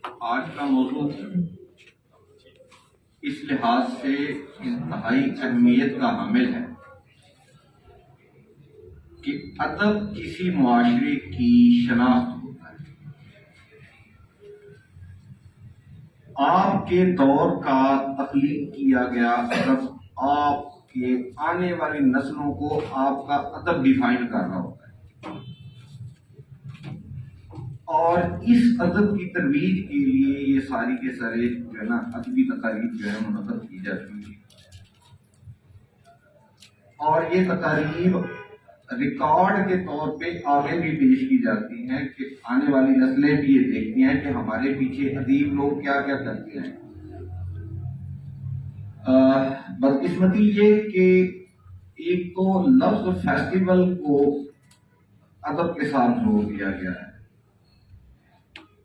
آج کا موضوع اس لحاظ سے انتہائی اہمیت کا حامل ہے کہ ادب کسی معاشرے کی شناخت ہوتا ہے۔ آپ کے دور کا تخلیق کیا گیا ادب آپ کے آنے والی نسلوں کو آپ کا ادب ڈیفائن کر رہا ہوتا ہے، اور اس ادب کی ترویج کے لیے یہ ساری کے سارے جو ہے نا ادبی تقاریب جو ہے منعقد کی جاتی ہیں، اور یہ تقاریب ریکارڈ کے طور پہ آگے بھی پیش کی جاتی ہیں کہ آنے والی نسلیں بھی یہ دیکھتی ہیں کہ ہمارے پیچھے ادیب لوگ کیا کیا کرتے ہیں۔ بدقسمتی یہ کہ ایک تو لفظ فیسٹیول کو ادب کے ساتھ جوڑ دیا گیا ہے۔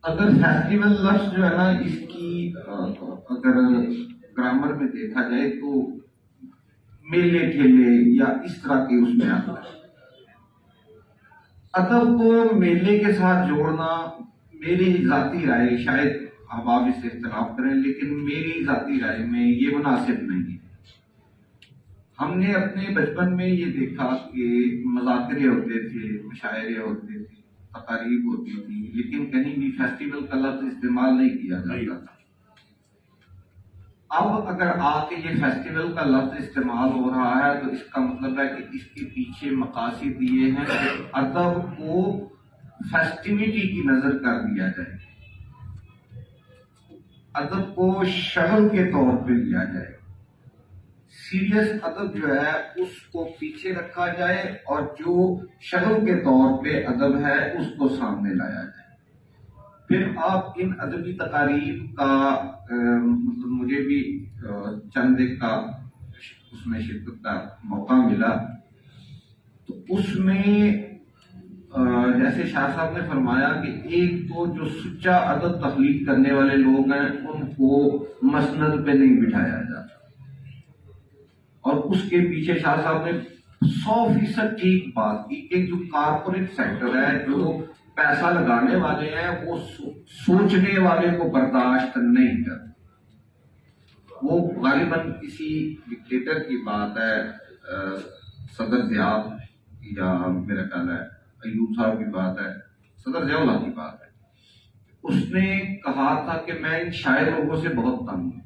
اگر فیسٹیول لفظ جو ہے نا اس کی اگر گرامر میں دیکھا جائے تو میلے ٹھیلے یا اس طرح کے اس میں آتا ہے۔ ادب کو میلے کے ساتھ جوڑنا میری ذاتی رائے، شاید آپ اس سے اختلاف کریں، لیکن میری ذاتی رائے میں یہ مناسب نہیں ہے۔ ہم نے اپنے بچپن میں یہ دیکھا کہ مذاکرے ہوتے تھے، مشاعرے ہوتے تھے، تقاریب ہوتی تھی، لیکن کہیں بھی فیسٹیول کا لفظ استعمال نہیں کیا جاتا تھا۔ اب اگر آ کے یہ فیسٹیول کا لفظ استعمال ہو رہا ہے تو اس کا مطلب ہے کہ اس کے پیچھے مقاصد یہ ہیں کہ ادب کو فیسٹیوٹی کی نظر کر دیا جائے، ادب کو شغل کے طور پہ لیا جائے، سیریس ادب جو ہے اس کو پیچھے رکھا جائے اور جو شغل کے طور پہ ادب ہے اس کو سامنے لایا جائے۔ پھر آپ ان ادبی تقاریب کا مطلب مجھے بھی چند ایک کا اس میں شرکت کا موقع ملا، تو اس میں جیسے شاہ صاحب نے فرمایا کہ ایک تو جو سچا ادب تخلیق کرنے والے لوگ ہیں ان کو مسند پہ نہیں بٹھایا جاتا، اور اس کے پیچھے شاہ صاحب نے 100% ٹھیک بات کی کہ جو کارپوریٹ سیکٹر ہے، جو پیسہ لگانے والے ہیں، وہ سوچنے والے کو برداشت نہیں کرتے۔ وہ غالباً کسی ڈکٹیٹر کی بات ہے، صدر ضیاء یا میرا خیال ہے ایوب صاحب کی بات ہے، صدر ضیاء اللہ کی بات ہے۔ اس نے کہا تھا کہ میں ان شاعر لوگوں سے بہت تنگ ہوں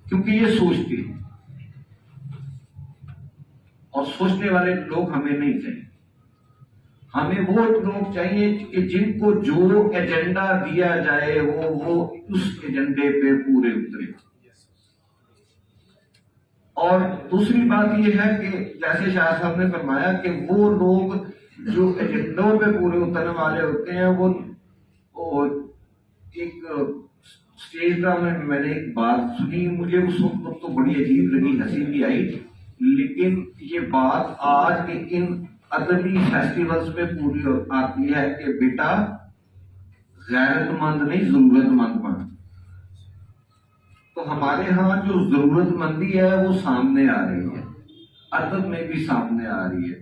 کیونکہ یہ سوچتے ہیں، اور سوچنے والے لوگ ہمیں نہیں چاہیے۔ ہمیں وہ لوگ چاہیے کہ جن کو جو ایجنڈا دیا جائے وہ اس ایجنڈے پہ پورے اترے۔ اور دوسری بات یہ ہے کہ جیسے شاہ صاحب نے فرمایا کہ وہ لوگ جو ایجنڈوں پہ پورے اترنے والے ہوتے ہیں، وہ ایک اسٹیج ڈرامے میں نے ایک بات سنی، مجھے اس وقت تو بڑی عجیب لگی، ہنسی بھی آئی، لیکن یہ بات آج کے ان ادبی فیسٹیولز پہ پوری آتی ہے کہ بیٹا غیرت مند نہیں، ضرورت مند بن۔ تو ہمارے ہاں جو ضرورت مندی ہے وہ سامنے آ رہی ہے، ادب میں بھی سامنے آ رہی ہے۔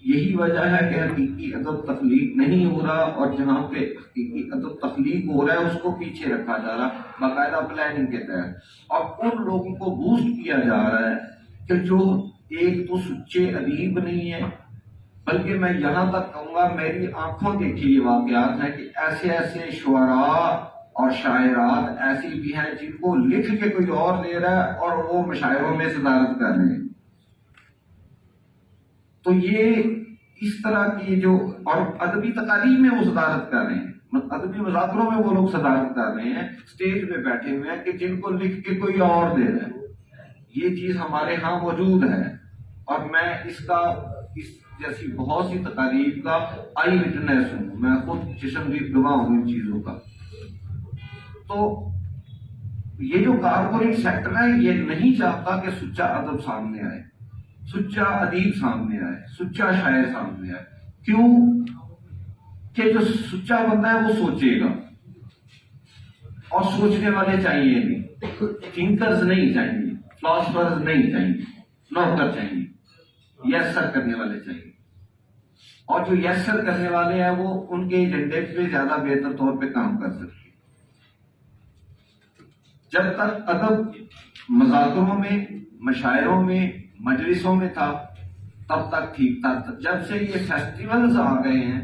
یہی وجہ ہے کہ حقیقی ادب تخلیق نہیں ہو رہا، اور جہاں پہ حقیقی ادب تخلیق ہو رہا ہے اس کو پیچھے رکھا جا رہا باقاعدہ پلاننگ کے تحت، اور ان لوگوں کو بوسٹ کیا جا رہا ہے کہ جو ایک تو سچے ادیب نہیں ہے، بلکہ میں یہاں تک کہوں گا میری آنکھوں دیکھی یہ واقعات ہیں کہ ایسے ایسے شعراء اور شاعرات ایسی بھی ہیں جن کو لکھ کے کوئی اور دے رہا ہے اور وہ مشاعروں میں صدارت کر رہے ہیں۔ تو یہ اس طرح کی جو، اور ادبی تقاریب میں وہ صدارت کر رہے ہیں، ادبی مذاکروں میں وہ لوگ صدارت کر رہے ہیں، اسٹیج پہ بیٹھے ہوئے ہیں کہ جن کو لکھ کے کوئی اور دے رہا ہے۔ یہ چیز ہمارے ہاں موجود ہے، اور میں اس جیسی بہت سی تقاریب کا آئی وٹنس ہوں، میں خود چشمدید گواہ ہوں ان چیزوں کا۔ تو یہ جو کارپوریٹ سیکٹر ہے یہ نہیں چاہتا کہ سچا ادب سامنے آئے، سچا ادیب سامنے آئے، سچا شاعر سامنے آئے۔ کیوں کہ جو سچا بندہ ہے وہ سوچے گا، اور سوچنے والے چاہیے نہیں، تھنکرز نہیں چاہیے، فلاسفرز نہیں چاہیے، نوکر چاہیے، یس سر کرنے والے چاہیے۔ اور جو یس سر کرنے والے ہیں وہ ان کے ایجنڈے پہ زیادہ بہتر طور پہ کام کر سکتے ہیں۔ جب تک ادب مذاکروں میں، مشاعروں میں، مجلسوں میں تھا تب تک ٹھیک تھا. جب سے یہ فیسٹیولز آ گئے ہیں،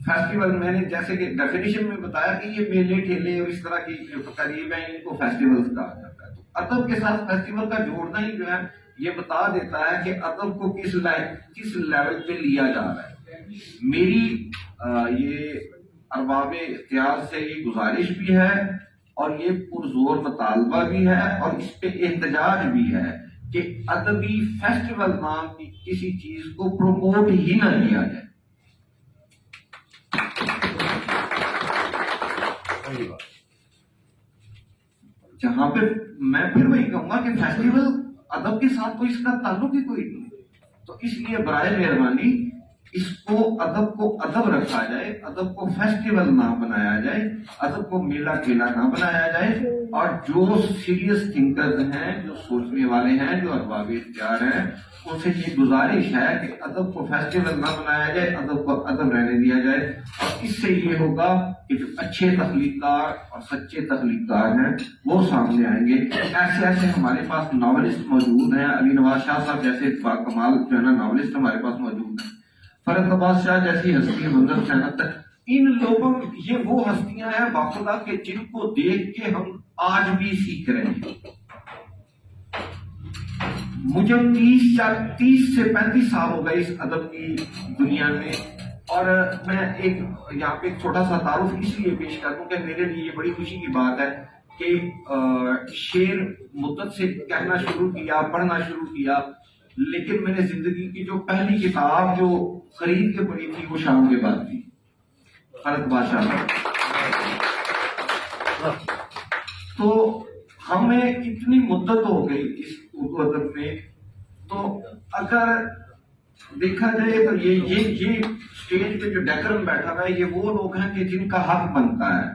فیسٹیول میں نے جیسے کہ ڈیفینیشن میں بتایا کہ یہ میلے ٹھیلے اور اس طرح کی جو تقریب ہیں ان کو فیسٹیولز کہا جاتا ہے. تو ادب کے ساتھ فیسٹیول کا جوڑنا ہی جو ہے یہ بتا دیتا ہے کہ ادب کو کس لیول پہ لیا جا رہا ہے. میری یہ ارباب اختیار سے یہ گزارش بھی ہے اور یہ پرزور مطالبہ بھی ہے اور اس پہ احتجاج بھی ہے کہ ادبی فیسٹیول نام کی کسی چیز کو پروموٹ ہی نہ کیا جائے. جہاں پہ میں پھر وہی کہوں گا کہ فیسٹیول ادب کے ساتھ تو اس کا تعلق ہی کوئی نہیں. تو اس لیے برائے مہربانی اس کو ادب رکھا جائے، ادب کو فیسٹیول نہ بنایا جائے، ادب کو میلہ ٹھیلا نہ بنایا جائے. اور جو سیریس تھنکرز ہیں، جو سوچنے والے ہیں، جو ارباب اختیار ہیں، ان سے یہ گزارش ہے کہ ادب کو فیسٹیول نہ بنایا جائے، ادب کو ادب رہنے دیا جائے. اور اس سے یہ ہوگا کہ جو اچھے تخلیق کار اور سچے تخلیق کار ہیں وہ سامنے آئیں گے. ایسے ہمارے پاس ناولسٹ موجود ہیں، علی نواز شاہ صاحب جیسے باکمال جو ہے نا ناولسٹ ہمارے پاس موجود ہیں، فرحت عباس شاہ جیسی ہستی، منظر حسین تک. ان لوگوں یہ وہ ہستیاں ہیں باخدا کہ جن کو دیکھ کے ہم آج بھی سیکھ رہے ہیں. مجھے 30 سے 35 سال ہو گئے اس ادب کی دنیا میں، اور میں یہاں پہ ایک چھوٹا سا تعارف اس لیے پیش کر دوں کہ میرے لیے یہ بڑی خوشی کی بات ہے کہ شعر مدت سے کہنا شروع کیا، پڑھنا شروع کیا، لیکن میں نے زندگی کی جو پہلی کتاب جو خرید کے پڑھی تھی وہ شام کے بعد تھی، فرحت بادشاہ. تو ہمیں اتنی مدت ہو گئی اس اردو ادب میں. تو اگر دیکھا جائے تو یہ اسٹیج پہ جو ڈیکرم بیٹھا ہوا ہے یہ وہ لوگ ہیں کہ جن کا حق بنتا ہے.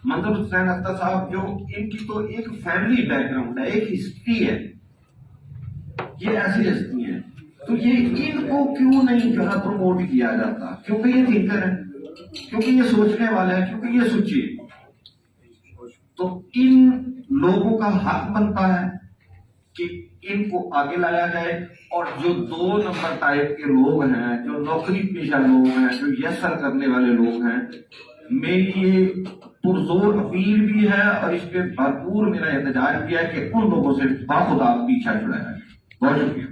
منظر حسین اختر صاحب جو ان کی تو ایک فیملی بیک گراؤنڈ ہے، ایک ہسٹری ہے، یہ ایسی ہستی ہیں. تو یہ ان کو کیوں نہیں جو ہے پروموٹ کیا جاتا؟ کیونکہ یہ تھنکر ہے، کیونکہ یہ سوچنے والے ہیں، کیونکہ یہ سچے. تو ان لوگوں کا حق بنتا ہے کہ ان کو آگے لایا جائے. اور جو 2 نمبر ٹائپ کے لوگ ہیں، جو نوکری پیشہ لوگ ہیں، جو یسر کرنے والے لوگ ہیں، میری یہ پرزور اپیل بھی ہے اور اس پہ بھرپور میرا احتجاج بھی ہے کہ ان لوگوں سے باخدا پیچھا چھڑایا جائے. بہت شکریہ.